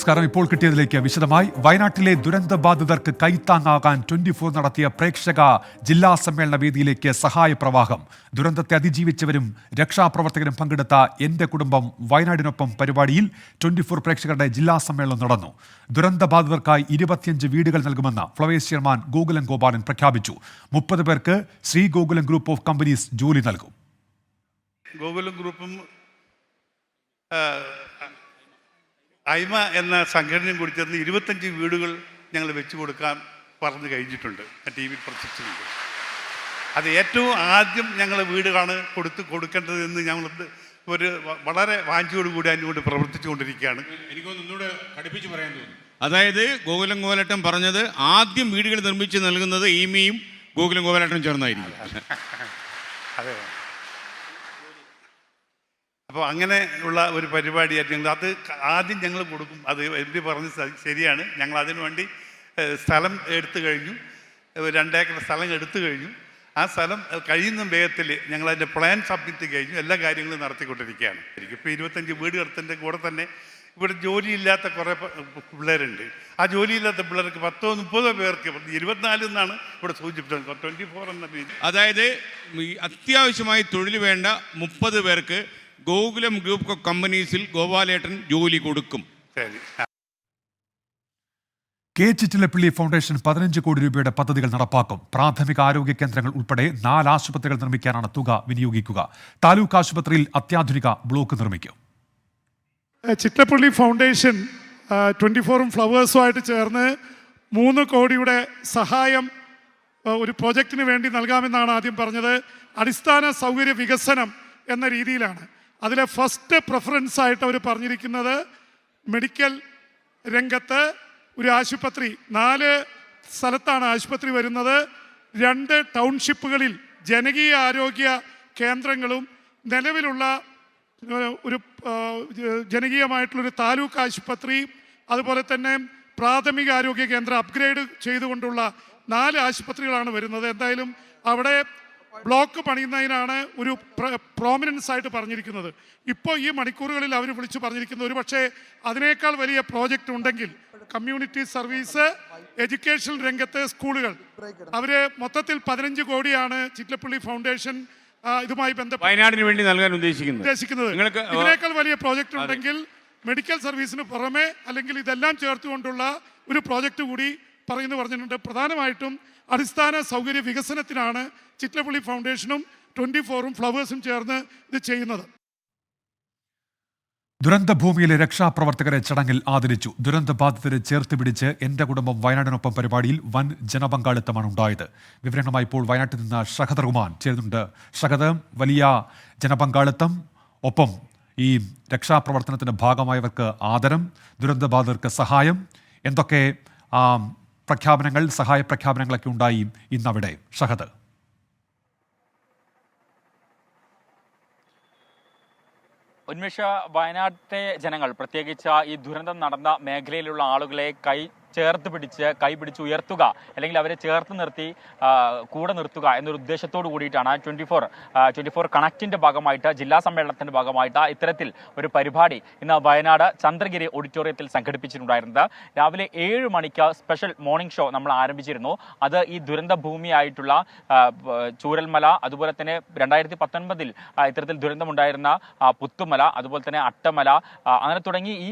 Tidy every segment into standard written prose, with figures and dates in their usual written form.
നമസ്കാരം. ഇപ്പോൾ കിട്ടിയതിലേക്ക് വിശദമായി. വയനാട്ടിലെ ദുരന്ത ബാധിതർക്ക് കൈത്താങ്ങാകാൻ 24 നടത്തിയ പ്രേക്ഷക ജില്ലാ സമ്മേളന വേദിയിലേക്ക് സഹായ പ്രവാഹം. ദുരന്തത്തെ അതിജീവിച്ചവരും രക്ഷാപ്രവർത്തകരും പങ്കെടുത്ത എന്റെ കുടുംബം വയനാടിനൊപ്പം പരിപാടിയിൽ 24 പ്രേക്ഷകരുടെ ജില്ലാ സമ്മേളനം നടന്നു. ദുരന്ത ബാധിതർക്കായി 25 വീടുകൾ നൽകുമെന്ന് ഫ്ലവേഴ്സ് ചെയർമാൻ ഗോകുലൻ ഗോപാലൻ പ്രഖ്യാപിച്ചു. 30 പേർക്ക് Shri Gokulan group of companies ജോലി നൽകും. ഗോകുലം ഗ്രൂപ്പും ഐമ എന്ന സംഘടനയും കൂടി ചേർന്ന് 25 വീടുകൾ ഞങ്ങൾ വെച്ചു കൊടുക്കാൻ പറഞ്ഞു കഴിഞ്ഞിട്ടുണ്ട്. ടി വി പ്രൊജക്റ്റിനുണ്ട്. അത് ഏറ്റവും ആദ്യം ഞങ്ങൾ വീടുകളാണ് കൊടുക്കേണ്ടതെന്ന് ഞങ്ങൾ ഒരു വളരെ വാഞ്ചിയോടുകൂടി അതിനോട് പ്രവർത്തിച്ചുകൊണ്ടിരിക്കുകയാണ്. എനിക്കൊന്നുകൂടെ കടുപ്പിച്ച് പറയാൻ തോന്നുന്നു. അതായത് ഗോകുലം ഗോപാലേട്ടൻ പറഞ്ഞത് ആദ്യം വീടുകൾ നിർമ്മിച്ച് നൽകുന്നത് ഈമയും ഗോകുലം ഗോപാലേട്ടനും ചേർന്നായിരിക്കും. അതെ. അപ്പോൾ അങ്ങനെ ഉള്ള ഒരു പരിപാടിയായിട്ട് അത് ആദ്യം ഞങ്ങൾ കൊടുക്കും. അത് എം പറഞ്ഞ് ശരിയാണ്. ഞങ്ങൾ അതിനു വേണ്ടി സ്ഥലം എടുത്തു കഴിഞ്ഞു. 2 ഏക്കർ സ്ഥലം എടുത്തു കഴിഞ്ഞു. ആ സ്ഥലം കഴിയുന്ന വേഗത്തിൽ ഞങ്ങളതിൻ്റെ പ്ലാൻ സബ്മിറ്റ് കഴിഞ്ഞു. എല്ലാ കാര്യങ്ങളും നടത്തിക്കൊണ്ടിരിക്കുകയാണ്. ഇപ്പോൾ 25 വീട് എടുത്തതിൻ്റെ കൂടെ തന്നെ ഇവിടെ ജോലിയില്ലാത്ത കുറേ പിള്ളേരുണ്ട്. ആ ജോലിയില്ലാത്ത പിള്ളേർക്ക് 10-30 പേർക്ക് 24 എന്നാണ് ഇവിടെ സൂചിപ്പിച്ചത്. 24 എന്ന രീതി. അതായത് അത്യാവശ്യമായി തൊഴിൽ വേണ്ട 30 പേർക്ക് ഗോകുലം ഗ്രൂപ്പ് ഓഫ് കമ്പനീസിൽ ഗോപാലേട്ടൻ ജോലി കൊടുക്കും. ശരി. കെ ചിറ്റിലപ്പള്ളി ഫൗണ്ടേഷൻ 15 കോടി രൂപയുടെ പദ്ധതികൾ നടപ്പാക്കും. പ്രാഥമിക ആരോഗ്യ കേന്ദ്രങ്ങൾ ഉൾപ്പെടെ 4 ആശുപത്രികൾ നിർമ്മിക്കാനാണ് തുക വിനിയോഗിക്കുക. താലൂക്ക് ആശുപത്രിയിൽ അത്യാധുനിക ബ്ലോക്ക് നിർമ്മിക്കും. ചിറ്റിലപ്പള്ളി ഫൗണ്ടേഷൻ 24 ഫ്ലവേഴ്സുമായിട്ട് ചേർന്ന് 3 കോടിയുടെ സഹായം ഒരു പ്രോജക്റ്റിന് വേണ്ടി നൽകാമെന്നാണ് ആദ്യം പറഞ്ഞത്. അടിസ്ഥാന സൗകര്യ വികസനം എന്ന രീതിയിലാണ്. അതിലെ ഫസ്റ്റ് പ്രിഫറൻസ് ആയിട്ട് അവർ പറഞ്ഞിരിക്കുന്നത് മെഡിക്കൽ രംഗത്ത് ഒരു ആശുപത്രി, 4 സ്ഥലത്താണ് ആശുപത്രി വരുന്നത്. 2 ടൗൺഷിപ്പുകളിൽ ജനകീയ ആരോഗ്യ കേന്ദ്രങ്ങളും നിലവിലുള്ള ഒരു ജനകീയമായിട്ടുള്ളൊരു താലൂക്ക് ആശുപത്രി, അതുപോലെ തന്നെ പ്രാഥമിക ആരോഗ്യ കേന്ദ്രം അപ്ഗ്രേഡ് ചെയ്തുകൊണ്ടുള്ള 4 ആശുപത്രികളാണ് വരുന്നത്. എന്തായാലും അവിടെ ബ്ലോക്ക് പണിയുന്നതിനാണ് ഒരു പ്രോമിനൻസ് ആയിട്ട് പറഞ്ഞിരിക്കുന്നത്. ഇപ്പോൾ ഈ മണിക്കൂറുകളിൽ അവർ വിളിച്ചു പറഞ്ഞിരിക്കുന്നത് ഒരു പക്ഷേ അതിനേക്കാൾ വലിയ പ്രോജക്റ്റ് ഉണ്ടെങ്കിൽ കമ്മ്യൂണിറ്റി സർവീസ്, എഡ്യൂക്കേഷൻ രംഗത്തെ സ്കൂളുകൾ, അവർ മൊത്തത്തിൽ 15 കോടിയാണ് ചിറ്റിലപ്പള്ളി ഫൗണ്ടേഷൻ ഇതുമായി ബന്ധപ്പെട്ട് വയനാടിന് വേണ്ടി നൽകാൻ ഉദ്ദേശിക്കുന്നത്. ഇതിനേക്കാൾ വലിയ പ്രോജക്റ്റ് ഉണ്ടെങ്കിൽ മെഡിക്കൽ സർവീസിന് പുറമെ അല്ലെങ്കിൽ ഇതെല്ലാം ചേർത്തുകൊണ്ടുള്ള ഒരു പ്രോജക്റ്റ് കൂടി പറഞ്ഞിട്ടുണ്ട്. പ്രധാനമായിട്ടും അടിസ്ഥാന സൗകര്യ വികസനത്തിനാണ് ചിറ്റിലപ്പള്ളി ഫൗണ്ടേഷനും 24 ഫ്ലവേഴ്സും ചേർന്ന് ഇത് ചെയ്യുന്നത്. ദുരന്തഭൂമിയിലെ രക്ഷാപ്രവർത്തകരെ ചടങ്ങിൽ ആദരിച്ചു. ദുരന്തബാധിതരെ ചേർത്ത് പിടിച്ച് എന്റെ കുടുംബം വയനാടിനൊപ്പം പരിപാടിയിൽ വൻ ജനപങ്കാളിത്തമാണ് ഉണ്ടായത്. വിവരങ്ങളുമായി ഇപ്പോൾ വയനാട്ടിൽ നിന്ന് ഷഹദ് റഹ്മാൻ ചേരുന്നുണ്ട്. ഷഹദ്, വലിയ ജനപങ്കാളിത്തം, ഒപ്പം ഈ രക്ഷാപ്രവർത്തനത്തിന്റെ ഭാഗമായവർക്ക് ആദരം, ദുരന്തബാധിതർക്ക് സഹായം, എന്തൊക്കെ പ്രഖ്യാപനങ്ങൾ, സഹായ പ്രഖ്യാപനങ്ങളൊക്കെ ഉണ്ടായി ഇന്നവിടെ? ഷഹദ്. ഉന്മേഷ, വയനാട്ടിലെ ജനങ്ങൾ പ്രത്യേകിച്ച് ഈ ദുരന്തം നടന്ന മേഖലയിലുള്ള ആളുകളെ ചേർത്ത് പിടിച്ച് കൈപിടിച്ച് ഉയർത്തുക, അല്ലെങ്കിൽ അവരെ ചേർത്ത് നിർത്തി കൂടെ നിർത്തുക എന്നൊരു ഉദ്ദേശത്തോടു കൂടിയിട്ടാണ് 24 കണക്റ്റിന്റെ ഭാഗമായിട്ട്, ജില്ലാ സമ്മേളനത്തിന്റെ ഭാഗമായിട്ട് ഇത്തരത്തിൽ ഒരു പരിപാടി ഇന്ന് വയനാട് ചന്ദ്രഗിരി ഓഡിറ്റോറിയത്തിൽ സംഘടിപ്പിച്ചിട്ടുണ്ടായിരുന്നത്. രാവിലെ 7 മണിക്ക് സ്പെഷ്യൽ മോർണിംഗ് ഷോ നമ്മൾ ആരംഭിച്ചിരുന്നു. അത് ഈ ദുരന്ത ഭൂമിയായിട്ടുള്ള ചൂരൽമല, അതുപോലെ തന്നെ 2019 ഇത്തരത്തിൽ ദുരന്തമുണ്ടായിരുന്ന പുത്തുമല, അതുപോലെ തന്നെ അട്ടമല, അങ്ങനെ തുടങ്ങി ഈ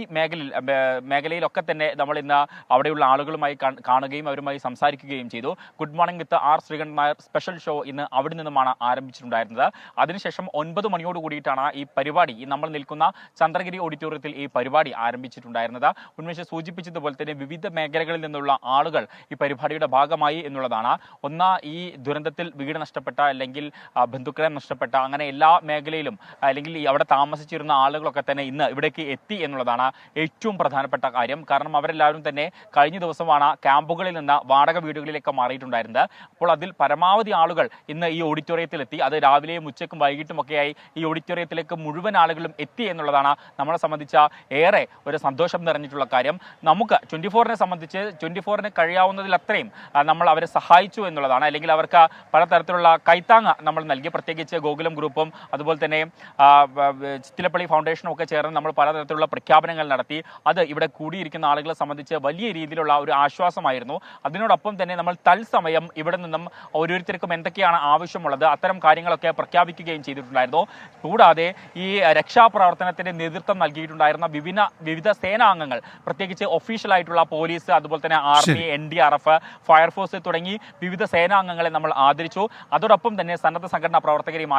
മേഖലയിലൊക്കെ തന്നെ നമ്മൾ ഇന്ന് അവിടെ ആളുകളുമായി കാണുകയും അവരുമായി സംസാരിക്കുകയും ചെയ്തു. Good morning with R Sreekandan Nair special show ഇന്ന് അവിടെ നിന്നുമാണ് ആരംഭിച്ചിട്ടുണ്ടായിരുന്നത്. അതിനുശേഷം 9 മണിയോട് കൂടിയിട്ടാണ് ഈ പരിപാടി, ഈ നമ്മൾ നിൽക്കുന്ന ചന്ദ്രഗിരി ഓഡിറ്റോറിയത്തിൽ ഈ പരിപാടി ആരംഭിച്ചിട്ടുണ്ടായിരുന്നത്. ഉന്മേഷ് സൂചിപ്പിച്ചതുപോലെ തന്നെ വിവിധ മേഖലകളിൽ നിന്നുള്ള ആളുകൾ ഈ പരിപാടിയുടെ ഭാഗമായി എന്നുള്ളതാണ്. ഈ ദുരന്തത്തിൽ വീട് നഷ്ടപ്പെട്ട, അല്ലെങ്കിൽ ബന്ധുക്കളെ നഷ്ടപ്പെട്ട, അങ്ങനെ എല്ലാ മേഖലയിലും അല്ലെങ്കിൽ അവിടെ താമസിച്ചിരുന്ന ആളുകളൊക്കെ തന്നെ ഇന്ന് ഇവിടേക്ക് എത്തി എന്നുള്ളതാണ് ഏറ്റവും പ്രധാനപ്പെട്ട കാര്യം. കാരണം അവരെല്ലാവരും തന്നെ കഴിഞ്ഞ ദിവസമാണ് ക്യാമ്പുകളിൽ നിന്ന് വാടക വീടുകളിലേക്ക് മാറിയിട്ടുണ്ടായിരുന്നത്. അപ്പോൾ അതിൽ പരമാവധി ആളുകൾ ഇന്ന് ഈ ഓഡിറ്റോറിയത്തിലെത്തി. അത് രാവിലെയും ഉച്ചയ്ക്കും വൈകിട്ടുമൊക്കെയായി ഈ ഓഡിറ്റോറിയത്തിലേക്ക് മുഴുവൻ ആളുകളും എത്തി എന്നുള്ളതാണ് നമ്മളെ സംബന്ധിച്ച ഏറെ ഒരു സന്തോഷം നിറഞ്ഞിട്ടുള്ള കാര്യം. നമുക്ക് 24-നെ സംബന്ധിച്ച് 24-ന് കഴിയാവുന്നതിലത്രയും നമ്മൾ അവരെ സഹായിച്ചു എന്നുള്ളതാണ്. അല്ലെങ്കിൽ അവർക്ക് പലതരത്തിലുള്ള കൈത്താങ്ങ് നമ്മൾ നൽകി. പ്രത്യേകിച്ച് ഗോകുലം ഗ്രൂപ്പും അതുപോലെ തന്നെ ചിറ്റിലപ്പള്ളി ഫൗണ്ടേഷനും ഒക്കെ ചേർന്ന് നമ്മൾ പലതരത്തിലുള്ള പ്രഖ്യാപനങ്ങൾ നടത്തി. അത് ഇവിടെ കൂടിയിരിക്കുന്ന ആളുകളെ സംബന്ധിച്ച് വലിയ രീതിയിലുള്ള ഒരു ആശ്വാസമായിരുന്നു. അതിനോടൊപ്പം തന്നെ നമ്മൾ തത്സമയം ഇവിടെ നിന്നും ഓരോരുത്തർക്കും എന്തൊക്കെയാണ് ആവശ്യമുള്ളത് അത്തരം കാര്യങ്ങളൊക്കെ പ്രഖ്യാപിക്കുകയും ചെയ്തിട്ടുണ്ടായിരുന്നു. കൂടാതെ ഈ രക്ഷാപ്രവർത്തനത്തിന് നേതൃത്വം നൽകിയിട്ടുണ്ടായിരുന്ന വിവിധ സേനാംഗങ്ങൾ, പ്രത്യേകിച്ച് ഒഫീഷ്യലായിട്ടുള്ള പോലീസ്, അതുപോലെ തന്നെ ആർമി, NDRF, ഫയർഫോഴ്സ് തുടങ്ങി വിവിധ സേനാംഗങ്ങളെ നമ്മൾ ആദരിച്ചു. അതോടൊപ്പം തന്നെ സന്നദ്ധ സംഘടനാ പ്രവർത്തകരെയും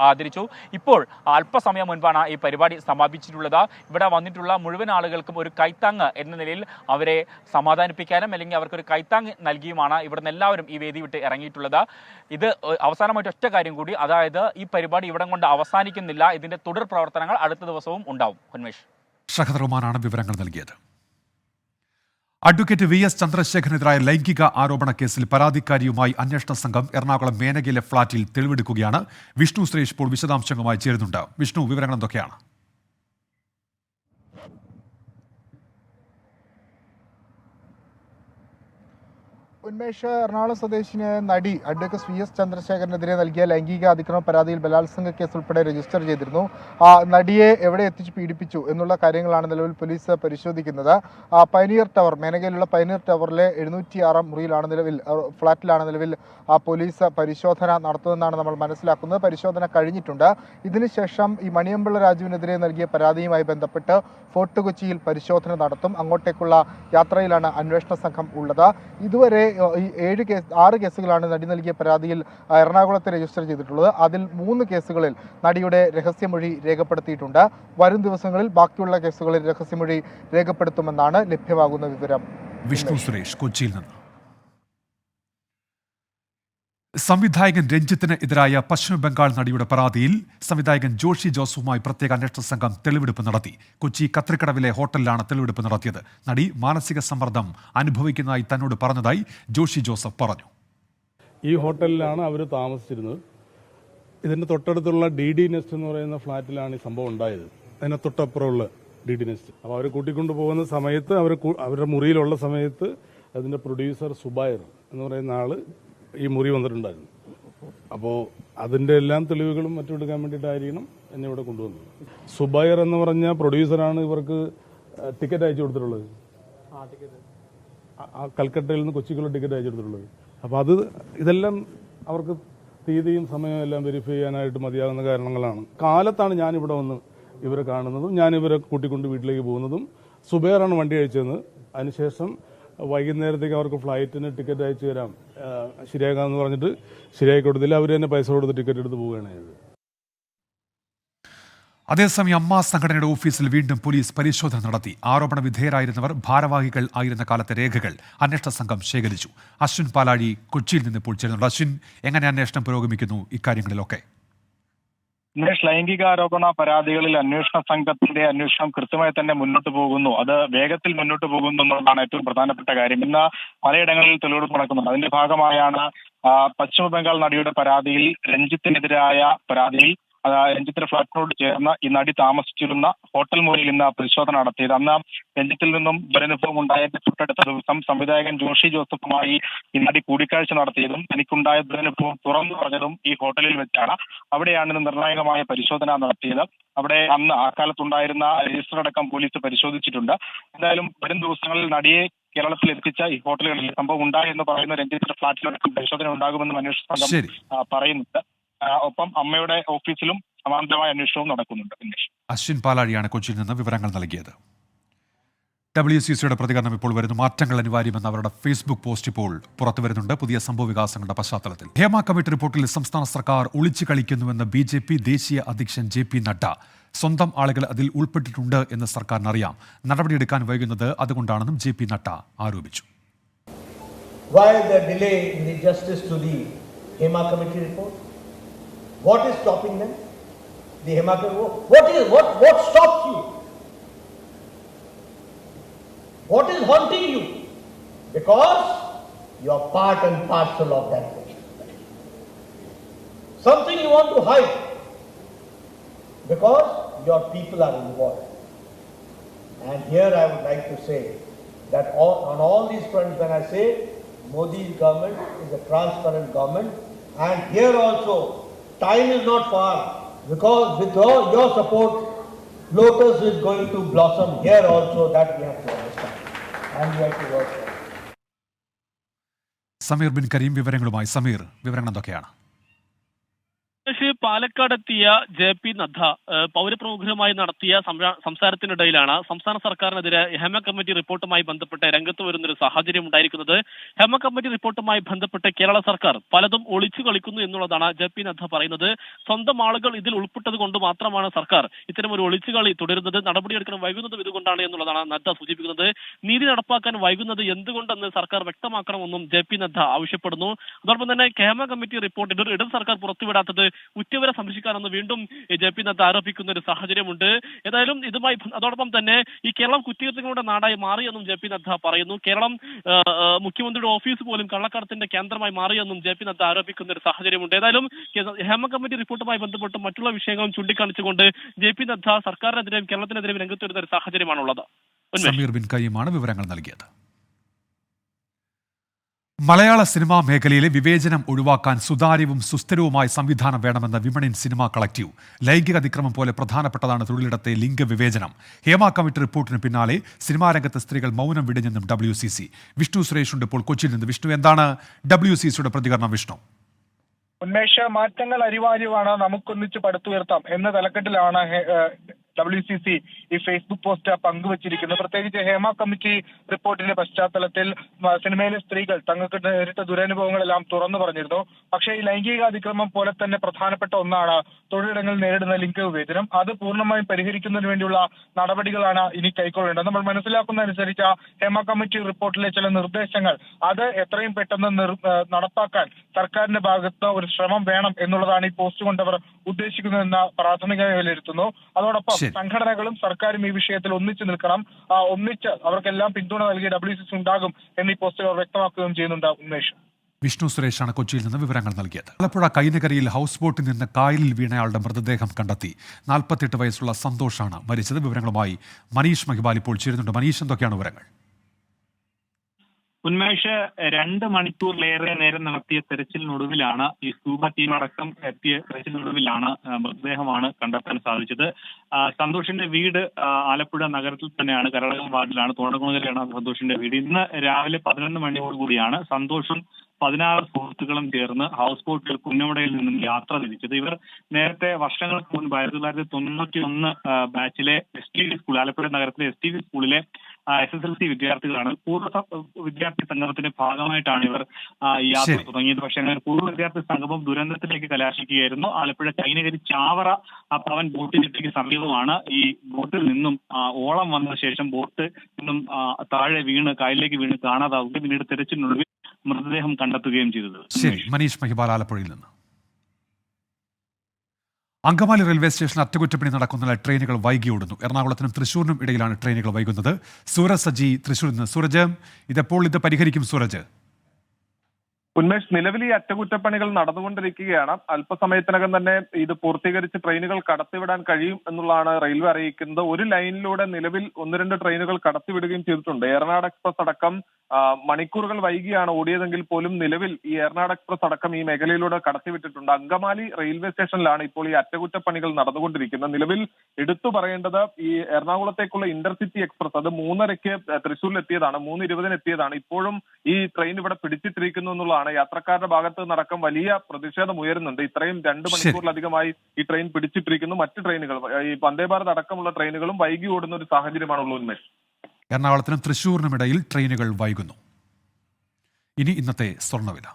ആദരിച്ചു. ഇപ്പോൾ അല്പസമയം മുൻപാണ് ഈ പരിപാടി സമാപിച്ചിട്ടുള്ളത്. ഇവിടെ വന്നിട്ടുള്ള മുഴുവൻ ആളുകൾക്കും ഒരു കൈത്താങ്ങ് എന്ന നിലയിൽ അവരെ സമാധാനിപ്പിക്കാനും അല്ലെങ്കിൽ അവർക്കൊരു കൈത്താങ്ങ് നൽകിയുമാണ് ഇവിടുന്ന് എല്ലാവരും ഈ വേദി വിട്ട് ഇറങ്ങിയിട്ടുള്ളത്. ഇത് അവസാനമായിട്ട് ഒറ്റ കാര്യം കൂടി, അതായത് ഈ പരിപാടി ഇവിടം കൊണ്ട് അവസാനിക്കുന്നില്ല. ഇതിന്റെ തുടർ പ്രവർത്തനങ്ങൾ അടുത്ത ദിവസവും ഉണ്ടാവും. ഉന്മേഷ്. ഷഹദ് റഹ്മാനാണ് വിവരങ്ങൾ നൽകിയത്. അഡ്വക്കേറ്റ് VS ചന്ദ്രശേഖരനെതിരായ ലൈംഗിക ആരോപണ കേസിൽ പരാതിക്കാരിയുമായി അന്വേഷണ സംഘം എറണാകുളം മേനകയിലെ ഫ്ളാറ്റിൽ തെളിവെടുക്കുകയാണ്. വിഷ്ണു സുരേഷ് ഇപ്പോൾ വിശദാംശങ്ങളുമായി ചേരുന്നുണ്ട്. വിഷ്ണു, വിവരങ്ങൾ എന്തൊക്കെയാണ്? ഉന്മേഷ്, എറണാകുളം സ്വദേശിന് നടി അഡ്വക്കേറ്റ് VS ചന്ദ്രശേഖരനെതിരെ നൽകിയ ലൈംഗിക അതിക്രമ പരാതിയിൽ ബലാത്സംഗ കേസ് ഉൾപ്പെടെ രജിസ്റ്റർ ചെയ്തിരുന്നു. നടിയെ എവിടെ എത്തിച്ച് പീഡിപ്പിച്ചു എന്നുള്ള കാര്യങ്ങളാണ് നിലവിൽ പോലീസ് പരിശോധിക്കുന്നത്. പൈനിയർ ടവർ, മേനകയിലുള്ള പൈനിയർ ടവറിലെ 706 മുറിയിലാണ് ഫ്ളാറ്റിലാണ് നിലവിൽ പോലീസ് പരിശോധന നടത്തുന്നതെന്നാണ് നമ്മൾ മനസ്സിലാക്കുന്നത്. പരിശോധന കഴിഞ്ഞിട്ടുണ്ട്. ഇതിനുശേഷം ഈ മണിയമ്പിള്ള രാജുവിനെതിരെ നൽകിയ പരാതിയുമായി ബന്ധപ്പെട്ട് ഫോർട്ട് കൊച്ചിയിൽ പരിശോധന നടത്തും. അങ്ങോട്ടേക്കുള്ള യാത്രയിലാണ് അന്വേഷണ സംഘം ഉള്ളത്. ഇതുവരെ ഈ 6 കേസുകളാണ് നടി നൽകിയ പരാതിയിൽ എറണാകുളത്ത് രജിസ്റ്റർ ചെയ്തിട്ടുള്ളത്. അതിൽ 3 കേസുകളിൽ നടിയുടെ രഹസ്യമൊഴി രേഖപ്പെടുത്തിയിട്ടുണ്ട്. വരും ദിവസങ്ങളിൽ ബാക്കിയുള്ള കേസുകളിൽ രഹസ്യമൊഴി രേഖപ്പെടുത്തുമെന്നാണ് ലഭ്യമാകുന്ന വിവരം. വിഷ്ണു സുരേഷ്, കൊച്ചിയിൽ നിന്ന്. സംവിധായകൻ രഞ്ജിത്തിന് എതിരായ പശ്ചിമബംഗാൾ നടിയുടെ പരാതിയിൽ സംവിധായകൻ ജോഷി ജോസഫുമായി പ്രത്യേക അന്വേഷണ സംഘം തെളിവെടുപ്പ് നടത്തി. കൊച്ചി കത്രിക്കടവിലെ ഹോട്ടലിലാണ് തെളിവെടുപ്പ് നടത്തിയത്. നടി മാനസിക സമ്മർദ്ദം അനുഭവിക്കുന്നതായി തന്നോട് പറഞ്ഞതായി ജോഷി ജോസഫ് പറഞ്ഞു. ഈ ഹോട്ടലിലാണ് അവർ താമസിച്ചിരുന്നത്. ഇതിന്റെ തൊട്ടടുത്തുള്ള DD നെസ്റ്റ് എന്ന് പറയുന്ന ഫ്ലാറ്റിലാണ് ഈ സംഭവം ഉണ്ടായത്. അതിന് തൊട്ടപ്പുറമുള്ള DD നെസ്റ്റ്. അപ്പോൾ അവർ കൂട്ടിക്കൊണ്ടു പോകുന്ന സമയത്ത് അവരുടെ മുറിയിലുള്ള സമയത്ത് അതിന്റെ പ്രൊഡ്യൂസർ സുബൈർ എന്ന് പറയുന്ന ആള് ഈ മുറി വന്നിട്ടുണ്ടായിരുന്നു. അപ്പോൾ അതിൻ്റെ എല്ലാം തെളിവുകളും മറ്റും എടുക്കാൻ വേണ്ടിയിട്ടായിരിക്കണം എന്നെ ഇവിടെ കൊണ്ടുവന്നത്. സുബൈർ എന്ന് പറഞ്ഞ പ്രൊഡ്യൂസറാണ് ഇവർക്ക് ടിക്കറ്റ് അയച്ചു കൊടുത്തിട്ടുള്ളത്. കൽക്കട്ടയിൽ നിന്ന് കൊച്ചിക്കുള്ള ടിക്കറ്റ് അയച്ചു കൊടുത്തിട്ടുള്ളത്. അപ്പോൾ ഇതെല്ലാം അവർക്ക് തീയതിയും സമയവും എല്ലാം വെരിഫൈ ചെയ്യാനായിട്ട് മതിയാകുന്ന കാരണങ്ങളാണ്. കാലത്താണ് ഞാനിവിടെ വന്ന് ഇവരെ കാണുന്നതും ഞാൻ ഇവരെ കൂട്ടിക്കൊണ്ട് വീട്ടിലേക്ക് പോകുന്നതും. സുബൈറാണ് വണ്ടി അയച്ചതെന്ന്. അതിനുശേഷം വൈകുന്നേരത്തേക്ക് അവർക്ക് ഫ്ലൈറ്റിന് ടിക്കറ്റ് അയച്ചു തരാം, ശരിയാക്കാമെന്ന് പറഞ്ഞിട്ട് ശരിയാക്കി കൊടുത്തില്ല. അവർ തന്നെ പൈസ കൊടുത്ത് ടിക്കറ്റ് എടുത്ത് പോവുകയാണ് ചെയ്തത്. അതേസമയം അമ്മ സംഘടനയുടെ ഓഫീസിൽ വീണ്ടും പോലീസ് പരിശോധന നടത്തി. ആരോപണ വിധേയരായിരുന്നവർ ഭാരവാഹികൾ ആയിരുന്ന കാലത്തെ രേഖകൾ അന്വേഷണ സംഘം ശേഖരിച്ചു. അശ്വിൻ പാലാഴി കൊച്ചിയിൽ നിന്ന് ഇപ്പോൾ ചേരുന്നുണ്ട്. അശ്വിൻ, എങ്ങനെ അന്വേഷണം പുരോഗമിക്കുന്നു ഇക്കാര്യങ്ങളിലൊക്കെ? ലൈംഗികാരോപണ പരാതികളിൽ അന്വേഷണ സംഘത്തിന്റെ അന്വേഷണം കൃത്യമായി തന്നെ മുന്നോട്ട് പോകുന്നു. അത് വേഗത്തിൽ മുന്നോട്ട് പോകുന്നു എന്നുള്ളതാണ് ഏറ്റവും പ്രധാനപ്പെട്ട കാര്യം. ഇന്ന് പലയിടങ്ങളിൽ തെളിവെടുപ്പ് നടക്കുന്നുണ്ട്. അതിന്റെ ഭാഗമായാണ് പശ്ചിമബംഗാൾ നടിയുടെ പരാതിയിൽ രഞ്ജിത്തിനെതിരായ പരാതിയിൽ രഞ്ജിത്തിന്റെ ഫ്ളാറ്റിനോട് ചേർന്ന് ഈ നടി താമസിച്ചിരുന്ന ഹോട്ടൽ മുറിയിൽ ഇന്ന് പരിശോധന നടത്തിയത്. അന്ന് രഞ്ജിത്തിൽ നിന്നും ദുരനുഭവം ഉണ്ടായതിന്റെ തൊട്ടടുത്ത ദിവസം സംവിധായകൻ ജോഷി ജോസഫുമായി ഈ നടി കൂടിക്കാഴ്ച നടത്തിയതും തനിക്കുണ്ടായ ദുരനുഭവം തുറന്നു പറഞ്ഞതും ഈ ഹോട്ടലിൽ വെച്ചാണ്. അവിടെയാണ് ഇന്ന് നിർണായകമായ പരിശോധന നടത്തിയത്. അവിടെ അന്ന് ആ കാലത്തുണ്ടായിരുന്ന രജിസ്റ്റർ അടക്കം പോലീസ് പരിശോധിച്ചിട്ടുണ്ട്. എന്തായാലും വരും ദിവസങ്ങളിൽ നടിയെ കേരളത്തിൽ എത്തിച്ച ഈ ഹോട്ടലുകളിൽ സംഭവം ഉണ്ടായി എന്ന് പറയുന്ന രഞ്ജിത്തിന്റെ ഫ്ളാറ്റിലടക്കം പരിശോധന ഉണ്ടാകുമെന്നും അന്വേഷണ സംഘം പറയുന്നുണ്ട്. ഒപ്പം അമ്മയുടെ ഓഫീസിലും സമാന്തരമായ അന്വേഷണവും നടക്കുന്നുണ്ട്. അശ്വിൻ പാലാഴിയാണ് കൊച്ചിയിൽ നിന്ന് വിവരങ്ങൾ നൽകിയത്. WCCയുടെ പ്രതികരണം ഇപ്പോൾ വരുന്നു. മാറ്റങ്ങൾ അനിവാര്യമെന്ന് അവരുടെ ഫേസ്ബുക്ക് പോസ്റ്റ് ഇപ്പോൾ പുറത്തു വരുന്നുണ്ട്. പുതിയ സംഭവ വികാസങ്ങളുടെ പശ്ചാത്തലത്തിൽ ഹേമ കമ്മിറ്റി റിപ്പോർട്ടിൽ സംസ്ഥാന സർക്കാർ ഒളിച്ചു കളിക്കുന്നുവെന്ന് BJP ദേശീയ അധ്യക്ഷൻ JP നഡ്ഡ. സ്വന്തം ആളുകൾ അതിൽ ഉൾപ്പെട്ടിട്ടുണ്ട് എന്ന് സർക്കാരിനറിയാം. നടപടിയെടുക്കാൻ വൈകുന്നത് അതുകൊണ്ടാണെന്നും JP നഡ്ഡ ആരോപിച്ചു. Why the delay in the justice to the Hema Committee report? What is stopping them? The Hema Committee. What stops you? What is haunting you? because you are part and parcel of that nation. Something you want to hide because your people are involved. And here I would like to say that on all these fronts, when I say Modi's government is a transparent government, and here also time is not far, because with your support, lotus is going to blossom here also. That we have to understand and we have to work for. Sameer Bin Kareem വിവരങ്ങളുമായി. സമീർ, വിവരങ്ങൾ എന്തൊക്കെയാണ്? പാലക്കാടെത്തിയ JP Nadda പൗരപ്രമുഖരുമായി നടത്തിയ സംസാരത്തിനിടയിലാണ് സംസ്ഥാന സർക്കാരിനെതിരെ Hema committee റിപ്പോർട്ടുമായി ബന്ധപ്പെട്ട് രംഗത്ത് വരുന്നൊരു സാഹചര്യം ഉണ്ടായിരിക്കുന്നത്. ഹേമ കമ്മിറ്റി റിപ്പോർട്ടുമായി ബന്ധപ്പെട്ട് കേരള സർക്കാർ പലതും ഒളിച്ചു കളിക്കുന്നു എന്നുള്ളതാണ് JP നദ്ദ പറയുന്നത്. സ്വന്തം ആളുകൾ ഇതിൽ ഉൾപ്പെട്ടത് കൊണ്ട് മാത്രമാണ് സർക്കാർ ഇത്തരം ഒരു ഒളിച്ചുകളി തുടരുന്നത്, നടപടിയെടുക്കാൻ വൈകുന്നതും ഇതുകൊണ്ടാണ് എന്നുള്ളതാണ് നദ്ദ സൂചിപ്പിക്കുന്നത്. നീതി നടപ്പാക്കാൻ വൈകുന്നത് എന്തുകൊണ്ടെന്ന് സർക്കാർ വ്യക്തമാക്കണമെന്നും JP നദ്ദ ആവശ്യപ്പെടുന്നു. അതോടൊപ്പം തന്നെ ഹേമ കമ്മിറ്റി റിപ്പോർട്ട് ഇടത് സർക്കാർ പുറത്തുവിടാത്തത് ഉറ്റവരെ സംരക്ഷിക്കാനെന്ന് വീണ്ടും JP നദ്ദ ആരോപിക്കുന്ന ഒരു സാഹചര്യമുണ്ട്. ഏതായാലും ഇതുമായി അതോടൊപ്പം തന്നെ ഈ കേരളം കുറ്റകൃത്യങ്ങളുടെ നാടായി മാറിയെന്നും JP നദ്ദ പറയുന്നു. കേരളം മുഖ്യമന്ത്രിയുടെ ഓഫീസ് പോലും കള്ളക്കടത്തിന്റെ കേന്ദ്രമായി മാറിയെന്നും JP നദ്ദ ആരോപിക്കുന്ന ഒരു സാഹചര്യമുണ്ട്. ഏതായാലും ഹേമ കമ്മിറ്റി റിപ്പോർട്ടുമായി ബന്ധപ്പെട്ട് മറ്റുള്ള വിഷയങ്ങളും ചൂണ്ടിക്കാണിച്ചുകൊണ്ട് JP നദ്ദ സർക്കാരിനെതിരെയും കേരളത്തിനെതിരെയും രംഗത്ത് വരുന്ന ഒരു സാഹചര്യമാണുള്ളത്. സമീർ ബിൻ കയ്യുമാണ് വിവരങ്ങൾ നൽകിയത്. മലയാള സിനിമാ മേഖലയിലെ വിവേചനം ഒഴിവാക്കാൻ സുതാര്യവും സുസ്ഥിരവുമായ സംവിധാനം വേണമെന്ന വിമൺ ഇൻ സിനിമ കളക്റ്റീവ്. ലൈംഗിക അതിക്രമം പോലെ പ്രധാനപ്പെട്ടതാണ് തൊഴിലിടത്തെ ലിംഗവിവേചനം. ഹേമ കമ്മിറ്റി റിപ്പോർട്ടിന് പിന്നാലെ സിനിമാ രംഗത്തെ സ്ത്രീകൾ മൗനം വെടിഞ്ഞെന്നും WCC. വിഷ്ണു സുരേഷ് ഉണ്ട് ഇപ്പോൾ കൊച്ചിയിൽ നിന്ന്. വിഷ്ണു, എന്താണ് WCCയുടെ പ്രതികരണം? വിഷ്ണു. ഉന്മേഷ മാറ്റങ്ങൾ അനിവാര്യമാണ്, നമുക്കൊന്നിച്ച് പടുത്തുയർത്താം എന്ന തലക്കെട്ടിലാണ് WCC ഈ ഫേസ്ബുക്ക് പോസ്റ്റ് പങ്കുവച്ചിരിക്കുന്നത്. പ്രത്യേകിച്ച് ഹേമ കമ്മിറ്റി റിപ്പോർട്ടിന്റെ പശ്ചാത്തലത്തിൽ സിനിമയിലെ സ്ത്രീകൾ തങ്ങൾക്ക് നേരിട്ട ദുരനുഭവങ്ങളെല്ലാം തുറന്നു പറഞ്ഞിരുന്നു. പക്ഷേ ഈ ലൈംഗിക അതിക്രമം പോലെ തന്നെ പ്രധാനപ്പെട്ട ഒന്നാണ് തൊഴിലിടങ്ങളിൽ നേരിടുന്ന ലിംഗവിവേചനം. അത് പൂർണ്ണമായും പരിഹരിക്കുന്നതിന് വേണ്ടിയുള്ള നടപടികളാണ് ഇനി കൈക്കൊള്ളേണ്ടത്. നമ്മൾ മനസ്സിലാക്കുന്ന അനുസരിച്ച് ഹേമ കമ്മിറ്റി റിപ്പോർട്ടിലെ ചില നിർദ്ദേശങ്ങൾ അത് എത്രയും പെട്ടെന്ന് നടപ്പാക്കാൻ സർക്കാരിന്റെ ഭാഗത്ത് ഒരു ശ്രമം വേണം എന്നുള്ളതാണ് ഈ പോസ്റ്റ് കൊണ്ട് അവർ ഉദ്ദേശിക്കുന്നതെന്ന് പ്രാഥമികമായി വിലയിരുത്തുന്നു. അതോടൊപ്പം സംഘടനകളും സർക്കാരും ഈ വിഷയത്തിൽ ഒന്നിച്ചു നിൽക്കണം, ഒന്നിച്ച് അവർക്കെല്ലാം പിന്തുണ നൽകി WCC ഉണ്ടാകും എന്ന് ഈ പോസ്റ്റിൽ അവർ വ്യക്തമാക്കുകയും ചെയ്യുന്നുണ്ട്. ഉന്മേഷ്. വിഷ്ണു സുരേഷാണ് കൊച്ചിയിൽ നിന്ന് വിവരങ്ങൾ നൽകിയത്. ആലപ്പുഴ കൈനകരിയിൽ ഹൗസ് ബോട്ടിൽ നിന്ന് കായലിൽ വീണയാളുടെ മൃതദേഹം കണ്ടെത്തി. 48 വയസ്സുള്ള സന്തോഷാണ് മരിച്ചത്. വിവരങ്ങളുമായി മനീഷ് മഹിബാൽ ഇപ്പോൾ ചേരുന്നുണ്ട്. മനീഷ്, എന്തൊക്കെയാണ് വിവരങ്ങൾ? ഉന്മേഷ്, 2 മണിക്കൂറിലേറെ നേരം നടത്തിയ തെരച്ചിലിനൊടുവിലാണ് ഈ സ്കൂബ ടീം അടക്കം എത്തിയ തെരച്ചിലിനൊടുവിലാണ് മൃതദേഹമാണ് കണ്ടെത്താൻ സാധിച്ചത്. സന്തോഷിന്റെ വീട് ആലപ്പുഴ നഗരത്തിൽ തന്നെയാണ്, കരളകം വാർഡിലാണ്, തോണകുണകരയാണ് സന്തോഷിന്റെ വീട്. ഇന്ന് രാവിലെ 11 മണിയോടുകൂടിയാണ് സന്തോഷും 16 സുഹൃത്തുക്കളും ചേർന്ന് ഹൗസ് ബോട്ടിൽ പുന്നമടയിൽ നിന്നും യാത്ര തിരിച്ചത്. ഇവർ നേരത്തെ വർഷങ്ങൾക്ക് മുൻപ് 1991 ബാച്ചിലെ STV സ്കൂൾ, ആലപ്പുഴ നഗരത്തിലെ STV സ്കൂളിലെ SSLC വിദ്യാർത്ഥികളാണ്. പൂർവ്വ വിദ്യാർത്ഥി സംഗമത്തിന്റെ ഭാഗമായിട്ടാണ് ഇവർ യാത്ര തുടങ്ങിയത്. പക്ഷേ അങ്ങനെ പൂർവ്വ വിദ്യാർത്ഥി സംഗമം ദുരന്തത്തിലേക്ക് കലാശിക്കുകയായിരുന്നു. ആലപ്പുഴ കൈനകരി ചാവറ പവൻ ബോട്ടിലേക്ക് സമീപമാണ് ഈ ബോട്ടിൽ നിന്നും ഓളം വന്ന ശേഷം ബോട്ട് നിന്നും താഴെ വീണ് കായലിലേക്ക് വീണ് കാണാതാവുകയും പിന്നീട് തെരച്ചിലിനൊടുവിൽ മൃതദേഹം കണ്ടെത്തുകയും ചെയ്തത്. ശരി, മനീഷ് മഹിബാൽ ആലപ്പുഴയിൽ നിന്ന്. അങ്കമാലി റെയിൽവേ സ്റ്റേഷൻ അറ്റകുറ്റപ്പണി നടക്കുന്ന ട്രെയിനുകൾ വൈകി ഓടുന്നു. എറണാകുളത്തിനും തൃശ്ശൂരിനും ഇടയിലാണ് ട്രെയിനുകൾ വൈകുന്നത്. സൂരജ് സജി തൃശ്ശൂരിൽ നിന്ന്. സൂരജ്, ഇതെപ്പോൾ ഇത് പരിഹരിക്കും? സൂരജ്. ഉന്മേഷ്, നിലവിൽ ഈ അറ്റകുറ്റപ്പണികൾ നടന്നുകൊണ്ടിരിക്കുകയാണ്. അല്പസമയത്തിനകം തന്നെ ഇത് പൂർത്തീകരിച്ച് ട്രെയിനുകൾ കടത്തിവിടാൻ കഴിയും എന്നുള്ളതാണ് റെയിൽവേ അറിയിക്കുന്നത്. ഒരു ലൈനിലൂടെ നിലവിൽ 1-2 ട്രെയിനുകൾ കടത്തിവിടുകയും ചെയ്തിട്ടുണ്ട്. ഏറനാട് എക്സ്പ്രസ് അടക്കം മണിക്കൂറുകൾ വൈകിയാണ് ഓടിയതെങ്കിൽ പോലും നിലവിൽ ഈ ഏറനാട് എക്സ്പ്രസ് അടക്കം ഈ മേഖലയിലൂടെ കടത്തിവിട്ടിട്ടുണ്ട്. അങ്കമാലി റെയിൽവേ സ്റ്റേഷനിലാണ് ഇപ്പോൾ ഈ അറ്റകുറ്റപ്പണികൾ നടന്നുകൊണ്ടിരിക്കുന്നത്. നിലവിൽ എടുത്തു പറയേണ്ടത് ഈ എറണാകുളത്തേക്കുള്ള ഇന്റർസിറ്റി എക്സ്പ്രസ് അത് 3:30 തൃശ്ശൂരിലെത്തിയതാണ്, 3:20 എത്തിയതാണ്. ഇപ്പോഴും ഈ ട്രെയിൻ ഇവിടെ പിടിച്ചിട്ടിരിക്കുന്നു എന്നുള്ളതാണ്. യാത്രക്കാരുടെ ഭാഗത്ത് നിന്നടക്കം വലിയ പ്രതിഷേധം ഉയരുന്നുണ്ട്. ഇത്രയും 2 മണിക്കൂറിലധികമായി ഈ ട്രെയിൻ പിടിച്ചിട്ടിരിക്കുന്നു. മറ്റ് ട്രെയിനുകൾ, ഈ വന്ദേ ഭാരത് അടക്കമുള്ള ട്രെയിനുകളും വൈകി ഓടുന്ന ഒരു സാഹചര്യമാണുള്ളത്. ഉന്മേഷ്, എറണാകുളത്തിനും തൃശ്ശൂരിനും ഇടയിൽ ട്രെയിനുകൾ വൈകുന്നു. ഇനി ഇന്നത്തെ സ്വർണ്ണവില.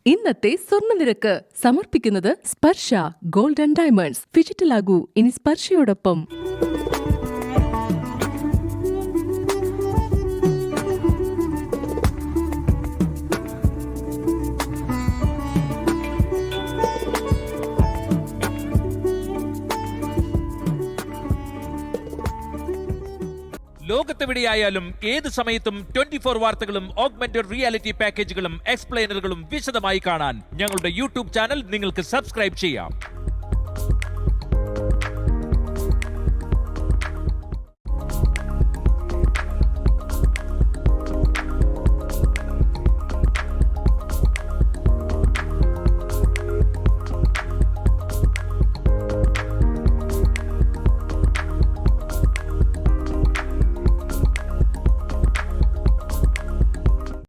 ഇന്നത്തെ സ്വർണ്ണനിരക്ക് സമർപ്പിക്കുന്നത് സ്പർശ ഗോൾഡ് ആൻഡ് ഡയമണ്ട്സ്. ഫിജിറ്റലാകൂ ഇനി സ്പർശയോടൊപ്പം. ലോകത്തെവിടെയായാലും ഏത് സമയത്തും 24 വാർത്തകളും ഓഗ്മെന്റഡ് റിയാലിറ്റി പാക്കേജുകളും എക്സ്പ്ലെയിനറുകളും വിശദമായി കാണാൻ ഞങ്ങളുടെ യൂട്യൂബ് ചാനൽ നിങ്ങൾക്ക് സബ്സ്ക്രൈബ് ചെയ്യാം.